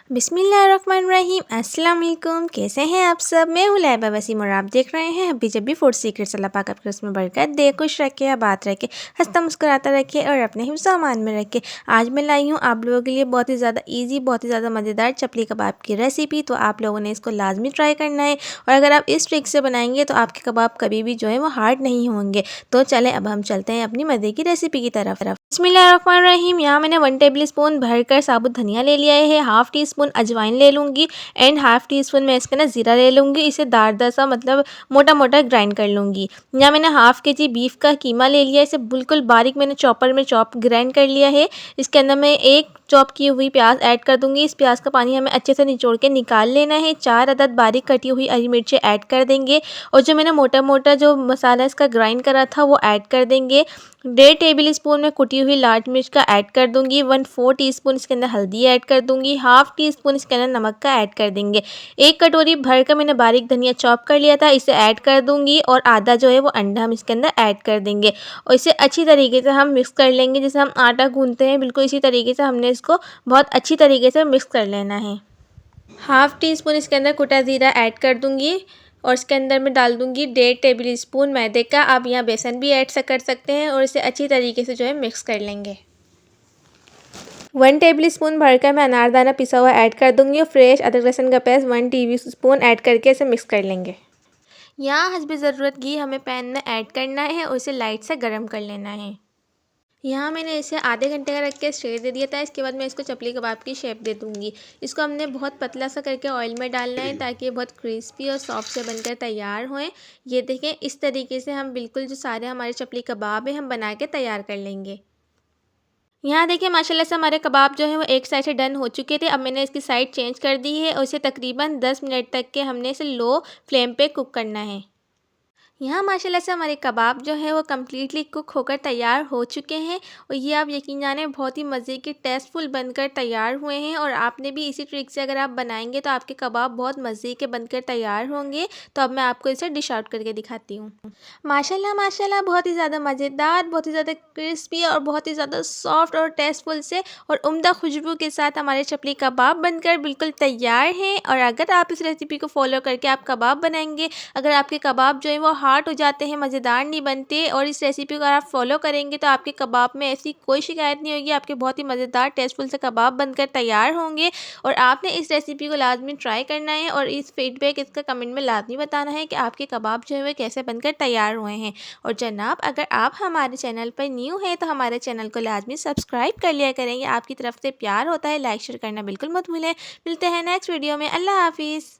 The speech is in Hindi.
बिस्मिल्लाहिर्रहमानिर्रहीम। अस्सलाम वालेकुम। कैसे हैं आप सब? मैं हूँ लैबा वसीम और आप देख रहे हैं हबी जबी फूड सीक्रेट्स। अल्लाह पाक आपको उसमें बरकत दे, खुश रखे, आबाद रखे, हंसता मुस्कुराता रखे और अपने हिफ्ज़ अमान में रखे। आज मैं लाई हूँ आप लोगों के लिए बहुत ही ज़्यादा ईजी, बहुत ही ज़्यादा मज़ेदार चपली कबाब की रेसिपी। तो आप लोगों ने इसको लाजमी ट्राई करना है और अगर आप इस ट्रिक से बनाएंगे तो आपके कबाब कभी भी जो है वो हार्ड नहीं होंगे। तो चलें अब हम चलते हैं अपनी मज़े की रेसिपी की तरफ। बिस्मिल्लाहिर्रहमानिर्रहीम। यहाँ मैंने 1 टेबल स्पून भरकर साबुत धनिया ले लिया है, हाफ़ टी स्पून अजवाइन ले लूँगी एंड हाफ़ टी स्पून मैं इसके ना ज़ीरा ले लूँगी। इसे दारदार सा मतलब मोटा मोटा ग्राइंड कर लूँगी। यहाँ मैंने हाफ़ केजी बीफ का कीमा ले लिया, इसे बिल्कुल बारीक मैंने चॉपर में ग्राइंड कर लिया है। इसके अंदर मैं एक चॉप की हुई प्याज ऐड कर दूँगी। इस प्याज का पानी हमें अच्छे से निचोड़ के निकाल लेना है। 4 अदद बारीक कटी हुई हरी मिर्चें ऐड कर देंगे और जो मैंने मोटा मोटा जो मसाला इसका ग्राइंड करा था वो ऐड कर देंगे। 1.5 टेबल स्पून में कुटी हुई लाल मिर्च का ऐड कर दूंगी। 1/4 टीस्पून इसके अंदर हल्दी ऐड कर दूंगी। हाफ़ टी स्पून इसके अंदर नमक का ऐड कर देंगे। 1 कटोरी भर कर मैंने बारीक धनिया चॉप कर लिया था, इसे ऐड कर दूंगी और आधा जो है वो अंडा हम इसके अंदर ऐड कर देंगे और इसे अच्छी तरीके से हम मिक्स कर लेंगे। जैसे हम आटा गूंथते हैं बिल्कुल इसी तरीके से हमने इसको बहुत अच्छी तरीके से मिक्स कर लेना है। हाफ़ टी स्पून इसके अंदर कुटा ज़ीरा ऐड कर दूंगी और इसके अंदर मैं डाल दूंगी 1.5 टेबल स्पून मैदे का। आप यहाँ बेसन भी ऐड कर सकते हैं और इसे अच्छी तरीके से जो है मिक्स कर लेंगे। 1 टेबल स्पून भरकर मैं अनारदाना पिसा हुआ ऐड कर दूंगी और फ्रेश अदरक लहसुन का पेस्ट 1 टी स्पून ऐड करके इसे मिक्स कर लेंगे। यहाँ हस्बे ज़रूरत घी हमें पैन में ऐड करना है और इसे लाइट से गर्म कर लेना है। यहाँ मैंने इसे आधे घंटे का रख के स्टेट दे दिया था। इसके बाद मैं इसको चपली कबाब की शेप दे दूँगी। इसको हमने बहुत पतला सा करके ऑयल में डालना है ताकि ये बहुत क्रिस्पी और सॉफ्ट से बनकर तैयार होएं। ये देखें इस तरीके से हम बिल्कुल जो सारे हमारे चपली कबाब हैं हम बना के तैयार कर लेंगे। यहाँ देखिए माशाल्लाह से हमारे कबाब जो है वो एक साइड से डन हो चुके थे। अब मैंने इसकी साइड चेंज कर दी है और इसे तकरीबन 10 मिनट तक के हमने इसे लो फ्लेम पे कुक करना है। यहाँ माशाल्लाह से हमारे कबाब जो है वो कम्प्लीटली कुक होकर तैयार हो चुके हैं और ये आप यकीन जाने बहुत ही मज़े के टेस्टफुल बनकर तैयार हुए हैं और आपने भी इसी ट्रिक से अगर आप बनाएंगे तो आपके कबाब बहुत मज़े के बनकर तैयार होंगे। तो अब मैं आपको इसे डिश आउट करके दिखाती हूँ। माशाल्लाह माशाल्लाह बहुत ही ज़्यादा मज़ेदार, बहुत ही ज़्यादा क्रिस्पी और बहुत ही ज़्यादा सॉफ्ट और टेस्टफुल से और उम्दा खुशबू के साथ हमारे चपली कबाब बनकर बिल्कुल तैयार हैं। और अगर आप इस रेसिपी को फॉलो करके आप कबाब बनाएंगे, अगर आपके कबाब जो है वो हार्ड हो जाते हैं, मज़ेदार नहीं बनते और इस रेसिपी को अगर आप फॉलो करेंगे तो आपके कबाब में ऐसी कोई शिकायत नहीं होगी। आपके बहुत ही मज़ेदार टेस्टफुल से कबाब बनकर तैयार होंगे और आपने इस रेसिपी को लाजमी ट्राई करना है और इस फीडबैक इसका कमेंट में लाजमी बताना है कि आपके कबाब जो है वो कैसे बनकर तैयार हुए हैं। और जनाब अगर आप हमारे चैनल पर न्यू हैं तो हमारे चैनल को लाजमी सब्सक्राइब कर लिया करेंगे। आपकी तरफ से प्यार होता है, लाइक शेयर करना बिल्कुल मत भूलें। मिलते हैं नेक्स्ट वीडियो में। अल्लाह हाफिज़।